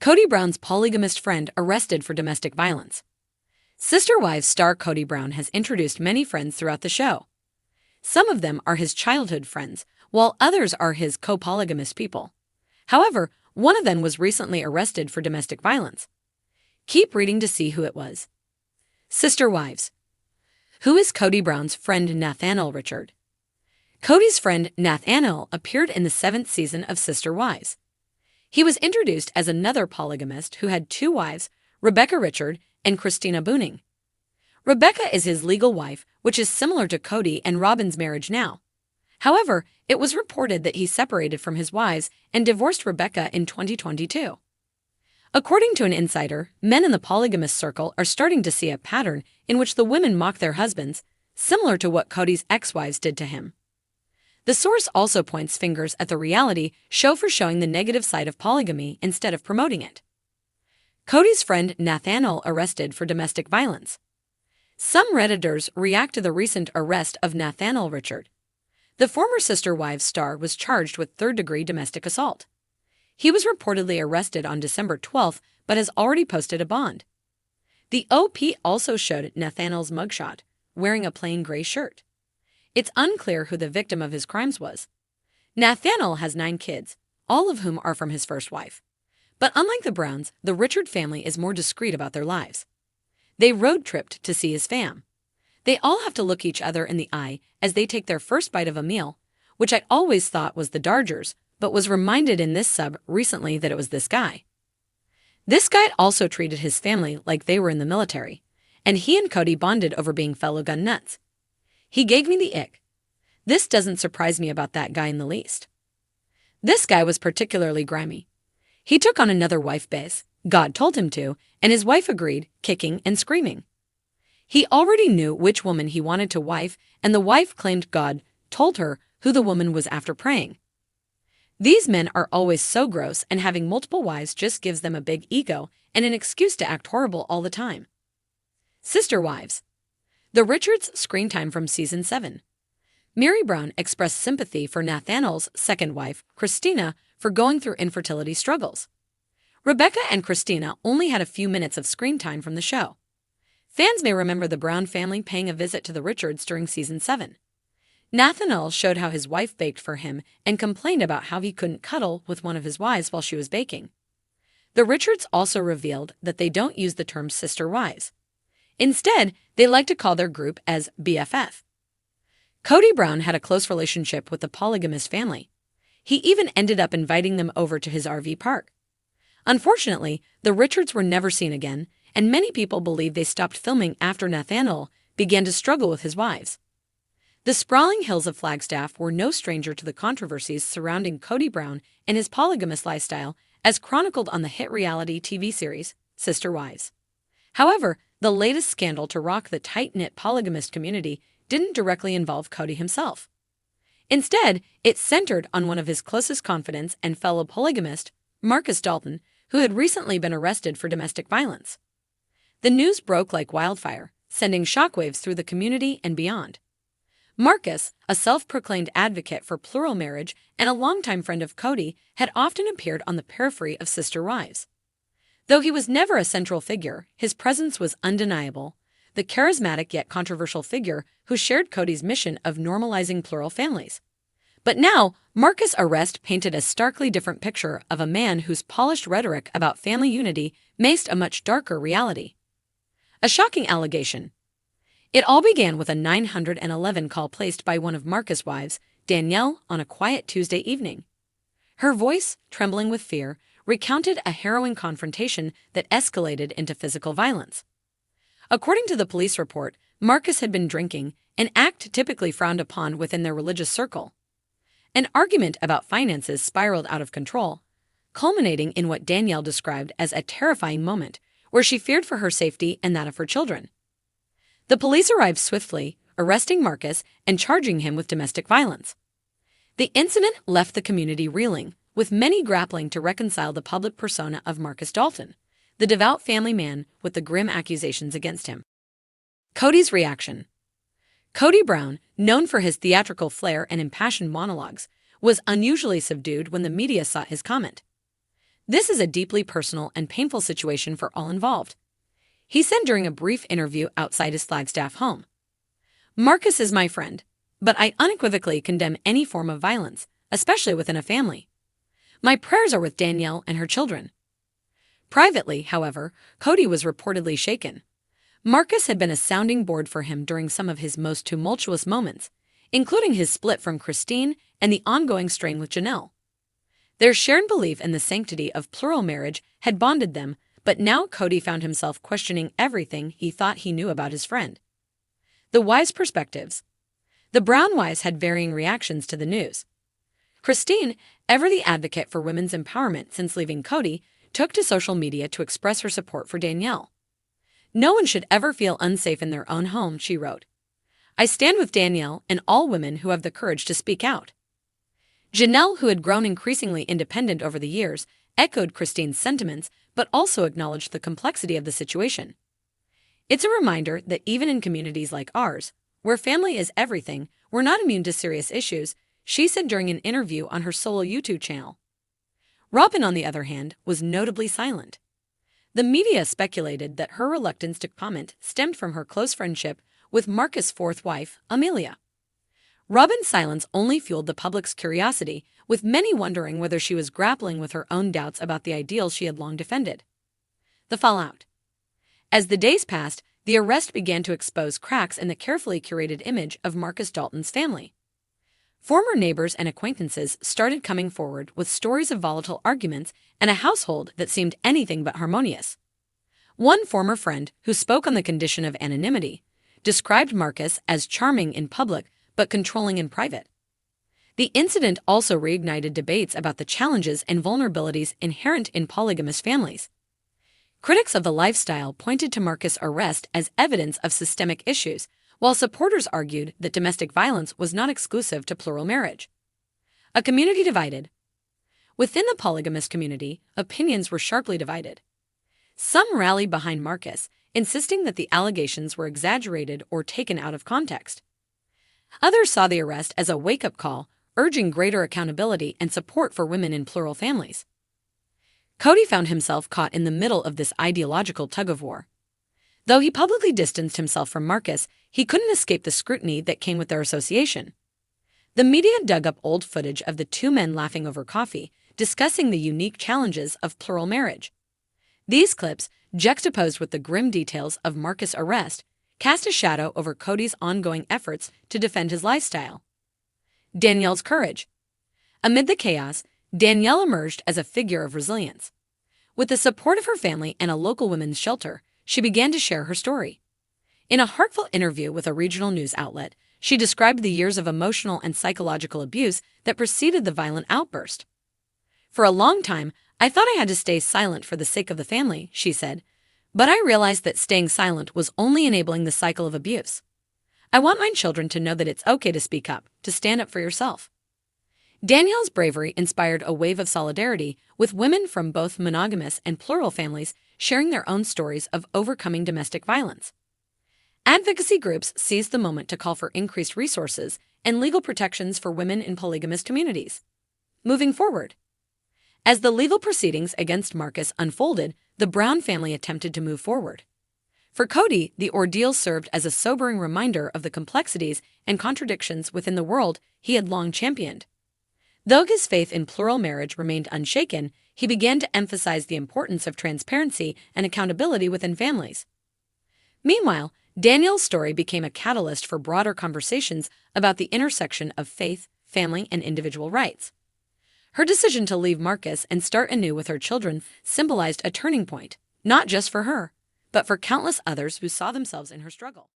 Kody Brown's polygamist friend arrested for domestic violence. Sister Wives star Kody Brown has introduced many friends throughout the show. Some of them are his childhood friends, while others are his co-polygamist people. However, one of them was recently arrested for domestic violence. Keep reading to see who it was. Sister Wives. Who is Kody Brown's friend Nathaniel Richard? Kody's friend Nathaniel appeared in the 7th season of Sister Wives. He was introduced as another polygamist who had 2 wives, Rebecca Richard and Cristin Booning. Rebecca is his legal wife, which is similar to Kody and Robin's marriage now. However, it was reported that he separated from his wives and divorced Rebecca in 2022. According to an insider, men in the polygamist circle are starting to see a pattern in which the women mock their husbands, similar to what Kody's ex-wives did to him. The source also points fingers at the reality show for showing the negative side of polygamy instead of promoting it. Kody's friend Nathaniel arrested for domestic violence. Some Redditors react to the recent arrest of Nathaniel Richard. The former Sister Wives star was charged with 3rd-degree domestic assault. He was reportedly arrested on December 12th but has already posted a bond. The OP also showed Nathaniel's mugshot, wearing a plain gray shirt. It's unclear who the victim of his crimes was. Nathaniel has 9 kids, all of whom are from his first wife. But unlike the Browns, the Richard family is more discreet about their lives. They road-tripped to see his fam. They all have to look each other in the eye as they take their first bite of a meal, which I always thought was the Dargers, but was reminded in this sub recently that it was this guy. This guy also treated his family like they were in the military, and he and Kody bonded over being fellow gun nuts. He gave me the ick. This doesn't surprise me about that guy in the least. This guy was particularly grimy. He took on another wife base, God told him to, and his wife agreed, kicking and screaming. He already knew which woman he wanted to wife, and the wife claimed God told her who the woman was after praying. These men are always so gross, and having multiple wives just gives them a big ego and an excuse to act horrible all the time. Sister Wives. The Richards' screen time from Season 7. Mary Brown expressed sympathy for Nathaniel's second wife, Cristina, for going through infertility struggles. Rebecca and Cristina only had a few minutes of screen time from the show. Fans may remember the Brown family paying a visit to the Richards during Season 7. Nathaniel showed how his wife baked for him and complained about how he couldn't cuddle with one of his wives while she was baking. The Richards also revealed that they don't use the term sister wives. Instead, they like to call their group as BFF. Kody Brown had a close relationship with the polygamist family. He even ended up inviting them over to his RV park. Unfortunately, the Richards were never seen again, and many people believe they stopped filming after Nathaniel began to struggle with his wives. The sprawling hills of Flagstaff were no stranger to the controversies surrounding Kody Brown and his polygamous lifestyle, as chronicled on the hit reality TV series, Sister Wives. However, the latest scandal to rock the tight-knit polygamist community didn't directly involve Kody himself. Instead, it centered on one of his closest confidants and fellow polygamist, Marcus Dalton, who had recently been arrested for domestic violence. The news broke like wildfire, sending shockwaves through the community and beyond. Marcus, a self-proclaimed advocate for plural marriage and a longtime friend of Kody, had often appeared on the periphery of Sister Wives. Though he was never a central figure, his presence was undeniable, the charismatic yet controversial figure who shared Kody's mission of normalizing plural families. But now, Marcus' arrest painted a starkly different picture of a man whose polished rhetoric about family unity faced a much darker reality. A shocking allegation. It all began with a 911 call placed by one of Marcus' wives, Danielle, on a quiet Tuesday evening. Her voice, trembling with fear, recounted a harrowing confrontation that escalated into physical violence. According to the police report, Marcus had been drinking, an act typically frowned upon within their religious circle. An argument about finances spiraled out of control, culminating in what Danielle described as a terrifying moment where she feared for her safety and that of her children. The police arrived swiftly, arresting Marcus and charging him with domestic violence. The incident left the community reeling, with many grappling to reconcile the public persona of Marcus Dalton, the devout family man, with the grim accusations against him. Kody's reaction. Kody Brown, known for his theatrical flair and impassioned monologues, was unusually subdued when the media sought his comment. "This is a deeply personal and painful situation for all involved," he said during a brief interview outside his Flagstaff home. "Marcus is my friend, but I unequivocally condemn any form of violence, especially within a family. My prayers are with Danielle and her children." Privately, however, Kody was reportedly shaken. Marcus had been a sounding board for him during some of his most tumultuous moments, including his split from Cristin and the ongoing strain with Janelle. Their shared belief in the sanctity of plural marriage had bonded them, but now Kody found himself questioning everything he thought he knew about his friend. The wives' perspectives. The Brown wives had varying reactions to the news. Cristin, ever the advocate for women's empowerment since leaving Kody, took to social media to express her support for Danielle. "No one should ever feel unsafe in their own home," she wrote. "I stand with Danielle and all women who have the courage to speak out." Janelle, who had grown increasingly independent over the years, echoed Cristin's sentiments but also acknowledged the complexity of the situation. "It's a reminder that even in communities like ours, where family is everything, we're not immune to serious issues," she said during an interview on her solo YouTube channel. Robyn, on the other hand, was notably silent. The media speculated that her reluctance to comment stemmed from her close friendship with Marcus' fourth wife, Amelia. Robyn's silence only fueled the public's curiosity, with many wondering whether she was grappling with her own doubts about the ideals she had long defended. The fallout. As the days passed, the arrest began to expose cracks in the carefully curated image of Marcus Dalton's family. Former neighbors and acquaintances started coming forward with stories of volatile arguments and a household that seemed anything but harmonious. One former friend, who spoke on the condition of anonymity, described Marcus as charming in public but controlling in private. The incident also reignited debates about the challenges and vulnerabilities inherent in polygamous families. Critics of the lifestyle pointed to Marcus' arrest as evidence of systemic issues, while supporters argued that domestic violence was not exclusive to plural marriage. A community divided. Within the polygamous community, opinions were sharply divided. Some rallied behind Marcus, insisting that the allegations were exaggerated or taken out of context. Others saw the arrest as a wake-up call, urging greater accountability and support for women in plural families. Kody found himself caught in the middle of this ideological tug-of-war. Though he publicly distanced himself from Marcus, he couldn't escape the scrutiny that came with their association. The media dug up old footage of the two men laughing over coffee, discussing the unique challenges of plural marriage. These clips, juxtaposed with the grim details of Marcus' arrest, cast a shadow over Kody's ongoing efforts to defend his lifestyle. Danielle's courage. Amid the chaos, Danielle emerged as a figure of resilience. With the support of her family and a local women's shelter, she began to share her story. In a heartfelt interview with a regional news outlet, she described the years of emotional and psychological abuse that preceded the violent outburst. "For a long time, I thought I had to stay silent for the sake of the family," she said, "but I realized that staying silent was only enabling the cycle of abuse. I want my children to know that it's okay to speak up, to stand up for yourself." Danielle's bravery inspired a wave of solidarity, with women from both monogamous and plural families sharing their own stories of overcoming domestic violence. Advocacy groups seized the moment to call for increased resources and legal protections for women in polygamous communities. Moving forward. As the legal proceedings against Marcus unfolded, the Brown family attempted to move forward. For Kody, the ordeal served as a sobering reminder of the complexities and contradictions within the world he had long championed. Though his faith in plural marriage remained unshaken, he began to emphasize the importance of transparency and accountability within families. Meanwhile, Danielle's story became a catalyst for broader conversations about the intersection of faith, family, and individual rights. Her decision to leave Marcus and start anew with her children symbolized a turning point, not just for her, but for countless others who saw themselves in her struggle.